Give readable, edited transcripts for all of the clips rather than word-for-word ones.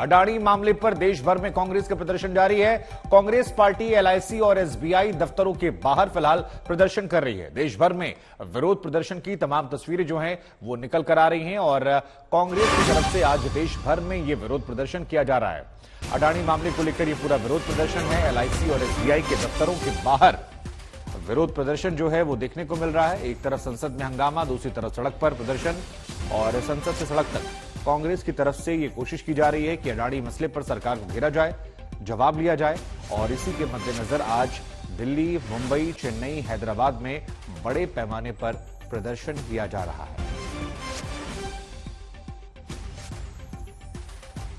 अडानी मामले पर देश भर में कांग्रेस का प्रदर्शन जारी है। कांग्रेस पार्टी एलआईसी और एसबीआई दफ्तरों के बाहर फिलहाल प्रदर्शन कर रही है। देश भर में विरोध प्रदर्शन की तमाम तस्वीरें जो हैं वो निकल कर आ रही हैं और कांग्रेस की तरफ से आज देश भर में ये विरोध प्रदर्शन किया जा रहा है। अडानी मामले को लेकर ये पूरा विरोध प्रदर्शन है। एलआईसी और एसबीआई के दफ्तरों के बाहर विरोध प्रदर्शन जो है वो देखने को मिल रहा है। एक तरफ संसद में हंगामा, दूसरी तरफ सड़क पर प्रदर्शन और संसद से सड़क तक कांग्रेस की तरफ से ये कोशिश की जा रही है कि अडानी मसले पर सरकार को घेरा जाए, जवाब लिया जाए। और इसी के मद्देनजर आज दिल्ली, मुंबई, चेन्नई, हैदराबाद में बड़े पैमाने पर प्रदर्शन किया जा रहा है।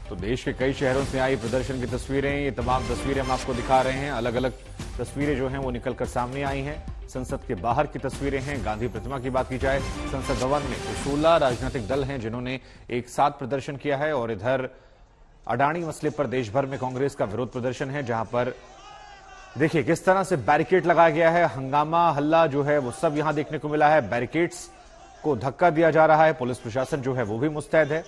तो देश के कई शहरों से आई प्रदर्शन की तस्वीरें, ये तमाम तस्वीरें हम आपको दिखा रहे हैं। अलग अलग तस्वीरें जो हैं वो निकलकर सामने आई हैं। संसद के बाहर की तस्वीरें हैं। गांधी प्रतिमा की बात की जाए, संसद भवन में 16 राजनीतिक दल हैं जिन्होंने एक साथ प्रदर्शन किया है। और इधर अडानी मसले पर देश भर में कांग्रेस का विरोध प्रदर्शन है, जहां पर देखिए किस तरह से बैरिकेड लगाया गया है। हंगामा, हल्ला जो है वो सब यहां देखने को मिला है। बैरिकेड्स को धक्का दिया जा रहा है। पुलिस प्रशासन जो है वो भी मुस्तैद है।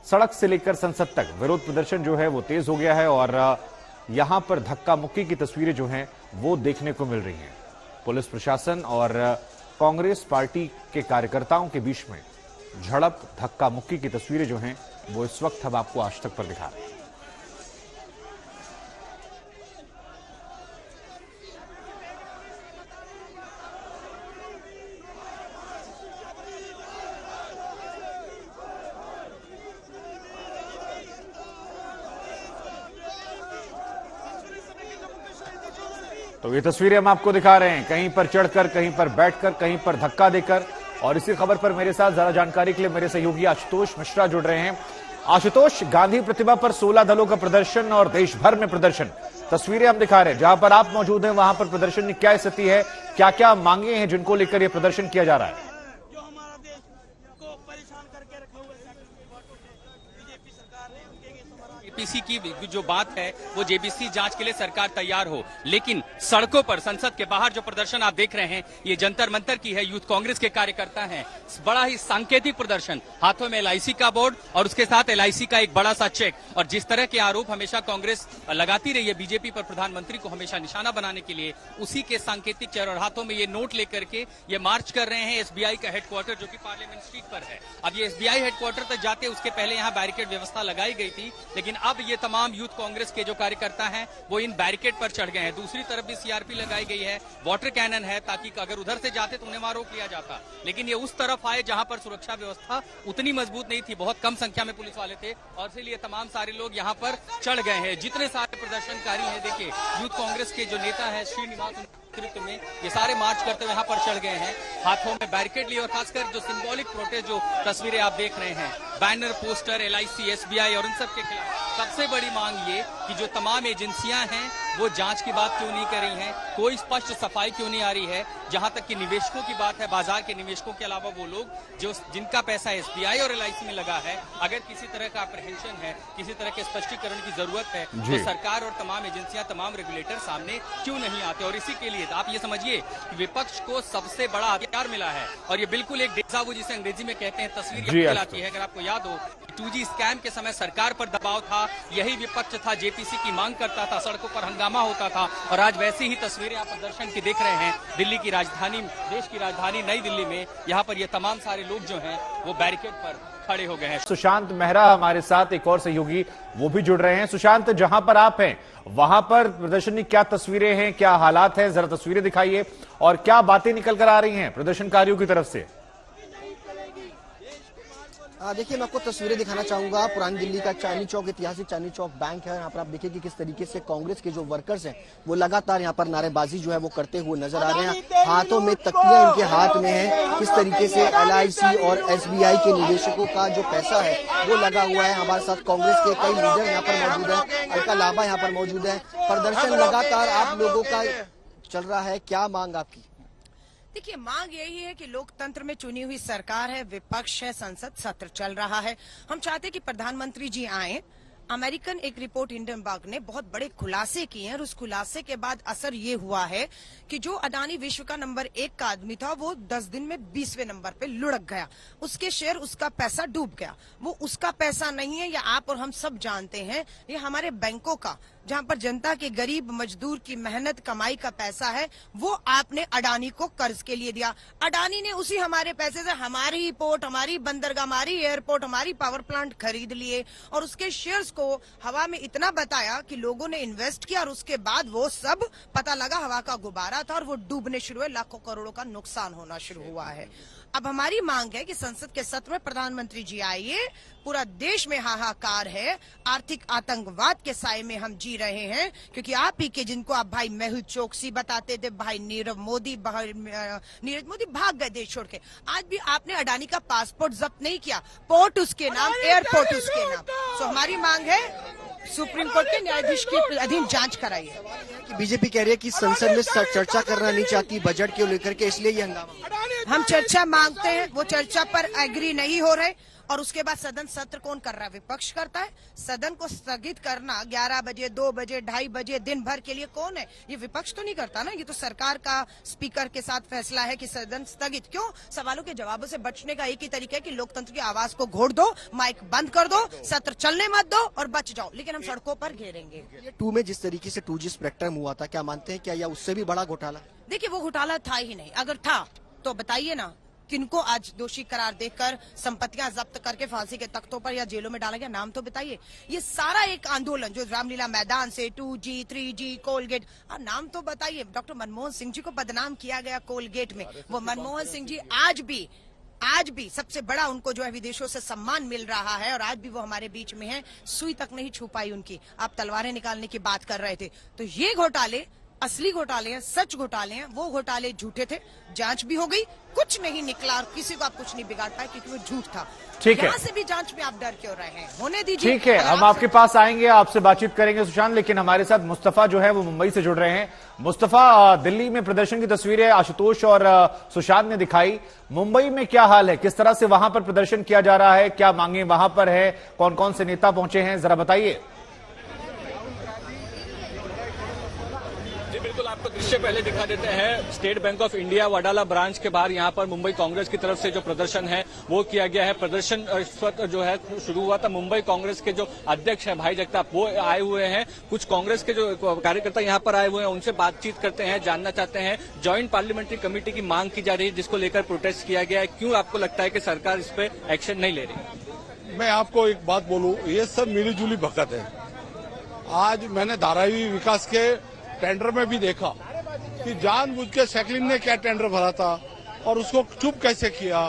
सड़क से लेकर संसद तक विरोध प्रदर्शन जो है वो तेज हो गया है और यहां पर धक्का मुक्की की तस्वीरें जो हैं वो देखने को मिल रही हैं। पुलिस प्रशासन और कांग्रेस पार्टी के कार्यकर्ताओं के बीच में झड़प, धक्का मुक्की की तस्वीरें जो हैं वो इस वक्त हम आपको आज तक पर दिखा रहे हैं। तो ये तस्वीरें हम आपको दिखा रहे हैं, कहीं पर चढ़कर, कहीं पर बैठकर, कहीं पर धक्का देकर। और इसी खबर पर मेरे साथ ज्यादा जानकारी के लिए मेरे सहयोगी आशुतोष मिश्रा जुड़ रहे हैं। आशुतोष, गांधी प्रतिमा पर 16 दलों का प्रदर्शन और देश भर में प्रदर्शन, तस्वीरें हम दिखा रहे हैं। जहां पर आप मौजूद हैं वहां पर प्रदर्शन की क्या स्थिति है, क्या क्या मांगे हैं जिनको लेकर यह प्रदर्शन किया जा रहा है? जेपीसी की जो बात है वो जेपीसी जांच के लिए सरकार तैयार हो, लेकिन सड़कों पर, संसद के बाहर जो प्रदर्शन आप देख रहे हैं ये जंतर मंतर की है। यूथ कांग्रेस के कार्यकर्ता हैं। बड़ा ही सांकेतिक प्रदर्शन, हाथों में एलआईसी का बोर्ड और उसके साथ एलआईसी का एक बड़ा सा चेक। और जिस तरह के आरोप हमेशा कांग्रेस लगाती रही है बीजेपी पर, प्रधानमंत्री को हमेशा निशाना बनाने के लिए, उसी के सांकेतिक चेहरे और हाथों में ये नोट लेकर के ये मार्च कर रहे हैं एसबीआई का हेडक्वार्टर जो कि पार्लियामेंट स्ट्रीट पर है। अब ये एसबीआई हेडक्वार्टर तक जाते उसके पहले यहाँ बैरिकेड व्यवस्था लगाई गई थी, लेकिन अब ये तमाम यूथ कांग्रेस के जो कार्यकर्ता हैं वो इन बैरिकेड पर चढ़ गए हैं। दूसरी तरफ भी सीआरपी लगाई गई है, वाटर कैनन है, ताकि अगर उधर से जाते तो उन्हें वहां रोक लिया जाता। लेकिन ये उस तरफ आए जहां पर सुरक्षा व्यवस्था उतनी मजबूत नहीं थी, बहुत कम संख्या में पुलिस वाले थे और इसलिए तमाम सारे लोग यहां पर चढ़ गए हैं। जितने सारे प्रदर्शनकारी हैं, देखिए यूथ कांग्रेस के जो नेता है श्रीनिवास नेतृत्व में, ये सारे मार्च करते हुए यहाँ पर चढ़ गए हैं, हाथों में बैरिकेड लिए। और खासकर जो सिंबॉलिक प्रोटेस्ट जो तस्वीरें आप देख रहे हैं, बैनर, पोस्टर, एलआईसी, एसबीआई और इन सब के खिलाफ सबसे बड़ी मांग ये कि जो तमाम एजेंसियां हैं वो जांच की बात क्यों नहीं कर रही हैं, कोई स्पष्ट सफाई क्यों नहीं आ रही है। जहां तक कि निवेशकों की बात है, बाजार के निवेशकों के अलावा वो लोग जो जिनका पैसा एसबीआई और एलआईसी में लगा है, अगर किसी तरह का अप्रहेंशन है, किसी तरह के स्पष्टीकरण की जरूरत है तो सरकार और तमाम एजेंसियां, तमाम रेगुलेटर सामने क्यों नहीं आते। और इसी के लिए आप ये समझिए कि विपक्ष को सबसे बड़ा हथियार मिला है और ये बिल्कुल एक डेजा वू जिसे अंग्रेजी में कहते हैं तस्वीर कहलाती है। अगर आपको याद हो 2G स्कैम के समय सरकार पर दबाव था, यही विपक्ष था, जेपीसी की मांग करता था, सड़कों पर हंगामा होता था। और आज वैसी ही तस्वीरें आप प्रदर्शन की देख रहे हैं दिल्ली की राजधानी, देश की राजधानी नई दिल्ली में। यहाँ पर ये तमाम सारे लोग जो हैं वो बैरिकेड पर खड़े हो गए हैं। सुशांत मेहरा हमारे साथ एक और सहयोगी वो भी जुड़ रहे हैं। सुशांत, जहां पर आप हैं वहां पर प्रदर्शन की क्या तस्वीरें हैं, क्या हालात हैं, जरा तस्वीरें दिखाइए और क्या बातें निकल कर आ रही हैं प्रदर्शनकारियों की तरफ से? देखिए, मैं आपको तस्वीरें दिखाना चाहूंगा पुरानी दिल्ली का चांदनी चौक, ऐतिहासिक चांदनी चौक बैंक है। यहाँ पर आप देखिए कि किस तरीके से कांग्रेस के जो वर्कर्स हैं वो लगातार यहाँ पर नारेबाजी जो है वो करते हुए नजर आ रहे हैं। हाथों में तकिया इनके हाथ में है। किस तरीके से एलआईसी और एसबीआई के निवेशकों का जो पैसा है वो लगा हुआ है। हमारे साथ कांग्रेस के कई लीडर यहाँ पर मौजूद है, अलका लांबा यहाँ पर मौजूद है। प्रदर्शन लगातार आप लोगों का चल रहा है, क्या मांग आपकी? देखिए, मांग यही है कि लोकतंत्र में चुनी हुई सरकार है, विपक्ष है, संसद सत्र चल रहा है। हम चाहते हैं कि प्रधानमंत्री जी आए, अमेरिकन एक रिपोर्ट हिंडनबर्ग ने बहुत बड़े खुलासे किए हैं और उस खुलासे के बाद असर ये हुआ है कि जो अडानी विश्व का नंबर 1 का आदमी था वो 10 दिन में 20वें नंबर पे लुढ़क गया। उसके शेयर, उसका पैसा डूब गया। वो उसका पैसा नहीं है, या आप और हम सब जानते हैं, ये हमारे बैंकों का, जहां पर जनता के गरीब मजदूर की मेहनत कमाई का पैसा है, वो आपने अडानी को कर्ज के लिए दिया। अडानी ने उसी हमारे पैसे से हमारी पोर्ट, हमारी बंदरगाह, हमारी एयरपोर्ट, हमारी पावर प्लांट खरीद लिए और उसके शेयर्स को हवा में इतना बताया कि लोगों ने इन्वेस्ट किया और उसके बाद वो सब पता लगा हवा का गुब्बारा था और वो डूबने शुरू हुए, लाखों करोड़ों का नुकसान होना शुरू हुआ है। अब हमारी मांग है कि संसद के सत्र में प्रधानमंत्री जी आइए। पूरा देश में हाहाकार है, आर्थिक आतंकवाद के साए में हम जी रहे हैं, क्योंकि आप ही के, जिनको आप भाई मेहुल चोकसी बताते थे, भाई नीरज मोदी भाग गए देश छोड़ के। आज भी आपने अडानी का पासपोर्ट जब्त नहीं किया, पोर्ट उसके नाम, एयरपोर्ट उसके नाम। तो हमारी मांग है सुप्रीम कोर्ट के न्यायाधीश के अधीन जांच कराइए। बीजेपी कह रही है कि संसद में चर्चा करना नहीं चाहती बजट को लेकर के, इसलिए ये हंगामा। हम चर्चा मांगते हैं, वो चर्चा पर एग्री नहीं हो रहे और उसके बाद सदन सत्र कौन कर रहा है? विपक्ष करता है। सदन को स्थगित करना 11 बजे, 2 बजे, 2:30 बजे दिन भर के लिए कौन है? ये विपक्ष तो नहीं करता ना, ये तो सरकार का स्पीकर के साथ फैसला है कि सदन स्थगित। क्यों? सवालों के जवाबों से बचने का एक ही तरीका है कि लोकतंत्र की आवाज को घोट दो, माइक बंद कर दो, सत्र चलने मत दो और बच जाओ, लेकिन हम सड़कों पर घेरेंगे। 2 में जिस तरीके से 2G स्पेक्ट्रम हुआ था, क्या मानते हैं क्या या उससे भी बड़ा घोटाला? देखिए, वो घोटाला था ही नहीं। अगर था तो बताइए ना, किनको आज दोषी करार देकर संपत्तियां जब्त करके फांसी के तख्तों पर या जेलों में डाला गया? नाम तो बताइए। ये सारा एक आंदोलन जो रामलीला मैदान से 2G, 3G, कोलगेट, नाम तो बताइए। डॉक्टर मनमोहन सिंह जी को बदनाम किया गया कोलगेट में। वो मनमोहन सिंह जी आज भी सबसे बड़ा उनको जो है विदेशों से सम्मान मिल रहा है और आज भी वो हमारे बीच में है। सुई तक नहीं छू पाई उनकी। आप तलवारें निकालने की बात कर रहे थे, तो ये घोटाले असली घोटाले हैं, सच घोटाले हैं। वो घोटाले झूठे थे, जांच भी हो गई, कुछ नहीं निकला और किसी को आप कुछ नहीं बिगाड़ पाए क्योंकि वो झूठ था। ठीक है, यहाँ से भी जांच में आप डर क्यों रहे हैं? होने दीजिए। ठीक है, हम आपके पास आएंगे, आपसे बातचीत करेंगे सुशांत, लेकिन हमारे साथ मुस्तफा जो है वो मुंबई से जुड़ रहे हैं। मुस्तफा, दिल्ली में प्रदर्शन की तस्वीरें आशुतोष और सुशांत ने दिखाई। मुंबई में क्या हाल है? किस तरह से वहां पर प्रदर्शन किया जा रहा है? क्या मांगे वहां पर है? कौन कौन से नेता पहुंचे हैं, जरा बताइए। बिल्कुल, आपको दृश्य पहले दिखा देते हैं। State bank of India Wadala branch के बाहर यहाँ पर मुंबई कांग्रेस की तरफ से जो प्रदर्शन है वो किया गया है। प्रदर्शन इस वक्त जो है शुरू हुआ था। मुंबई कांग्रेस के जो अध्यक्ष है भाई जगताप, वो आए हुए हैं। कुछ कांग्रेस के जो कार्यकर्ता यहाँ पर आए हुए हैं, उनसे बातचीत करते हैं, जानना चाहते हैं। ज्वाइंट पार्लियामेंट्री कमेटी की मांग की जा रही है जिसको लेकर प्रोटेस्ट किया गया है। क्यों आपको लगता है कि सरकार इस पे एक्शन नहीं ले रही? मैं आपको एक बात बोलूं, ये सब मिलीजुली भगत है। आज मैंने धारावी विकास के टेंडर में भी देखा कि जानबूझ के सैकलिन ने क्या टेंडर भरा था और उसको चुप कैसे किया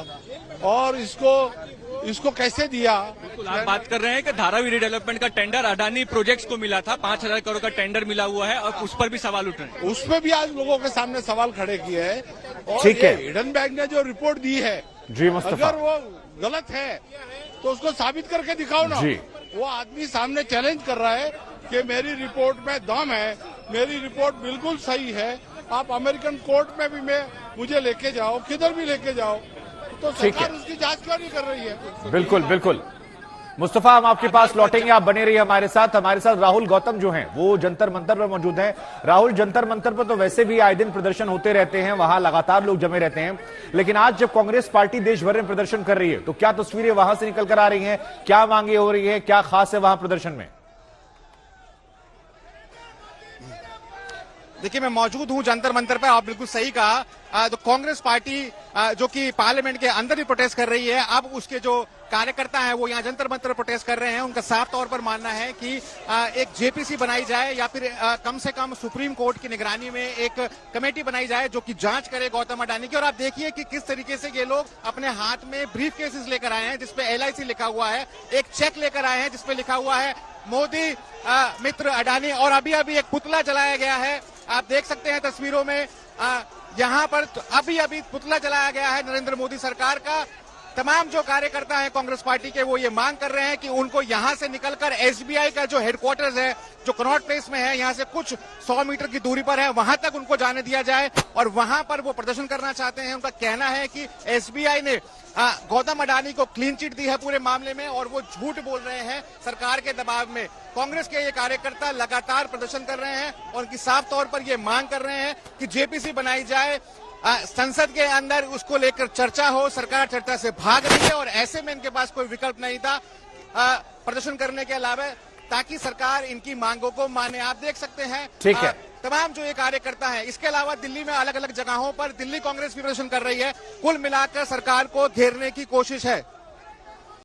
और इसको कैसे दिया। आप बात कर रहे हैं कि धारावी रिडेवलपमेंट का टेंडर अडानी प्रोजेक्ट्स को मिला था, 5,000 करोड़ का टेंडर मिला हुआ है और उस पर भी सवाल उठ रहे हैं। उस पर भी आज लोगों के सामने सवाल खड़े किए हैं। और ठीक है, हिडन बैंक ने जो रिपोर्ट दी है, जी मुस्तफा, अगर वो गलत है तो उसको साबित करके दिखाओ ना। वो आदमी सामने चैलेंज कर रहा है कि मेरी रिपोर्ट में दम है, मेरी रिपोर्ट बिल्कुल सही है, आप अमेरिकन कोर्ट में भी मुझे लेके जाओ, किधर भी लेके जाओ। तो सरकार उसकी जांच क्यों नहीं कर रही है? बिल्कुल बिल्कुल मुस्तफा, हम आपके पास लौटेंगे, आप बने रहिए हमारे साथ। हमारे साथ राहुल गौतम जो हैं वो जंतर मंतर पर मौजूद हैं। राहुल, जंतर मंतर पर तो वैसे भी आए दिन प्रदर्शन होते रहते हैं, वहां लगातार लोग जमे रहते हैं, लेकिन आज जब कांग्रेस पार्टी देश भर में प्रदर्शन कर रही है तो क्या तस्वीरें वहां से निकल कर आ रही हैं? क्या मांगे हो रही है? क्या खास है वहां प्रदर्शन में? देखिए, मैं मौजूद हूं जंतर मंतर पर। आप बिल्कुल सही कहा। तो कांग्रेस पार्टी जो कि पार्लियामेंट के अंदर ही प्रोटेस्ट कर रही है, अब उसके जो कार्यकर्ता हैं वो यहाँ जंतर मंतर प्रोटेस्ट कर रहे हैं। उनका साफ तौर पर मानना है कि एक जेपीसी बनाई जाए या फिर कम से कम सुप्रीम कोर्ट की निगरानी में एक कमेटी बनाई जाए जो कि जांच करे गौतम अडानी की। और आप देखिए कि किस तरीके से ये लोग अपने हाथ में ब्रीफ केसेस लेकर आए हैं जिसपे LIC लिखा हुआ है, एक चेक लेकर आए हैं जिसपे लिखा हुआ है मोदी मित्र अडानी, और अभी अभी एक पुतला जलाया गया है। आप देख सकते हैं तस्वीरों में, यहाँ पर अभी अभी पुतला जलाया गया है नरेंद्र मोदी सरकार का। तमाम जो कार्यकर्ता हैं कांग्रेस पार्टी के वो ये मांग कर रहे हैं कि उनको यहां से निकलकर एसबीआई का जो हेडक्वार्टर्स है जो कनॉट प्लेस में है, यहां से कुछ 100 मीटर की दूरी पर है, वहां तक उनको जाने दिया जाए और वहां पर वो प्रदर्शन करना चाहते हैं। उनका कहना है कि एसबीआई ने गौतम अडानी को क्लीन चिट दी है पूरे मामले में और वो झूठ बोल रहे हैं सरकार के दबाव में। कांग्रेस के ये कार्यकर्ता लगातार प्रदर्शन कर रहे हैं और उनकी साफ तौर पर ये मांग कर रहे हैं कि जेपीसी बनाई जाए, संसद के अंदर उसको लेकर चर्चा हो। सरकार चर्चा से भाग रही है और ऐसे में इनके पास कोई विकल्प नहीं था प्रदर्शन करने के अलावा, ताकि सरकार इनकी मांगों को माने। आप देख सकते हैं ठीक है, तमाम जो ये कार्यकर्ता हैं, इसके अलावा दिल्ली में अलग अलग जगहों पर दिल्ली कांग्रेस भी प्रदर्शन कर रही है। कुल मिलाकर सरकार को घेरने की कोशिश है।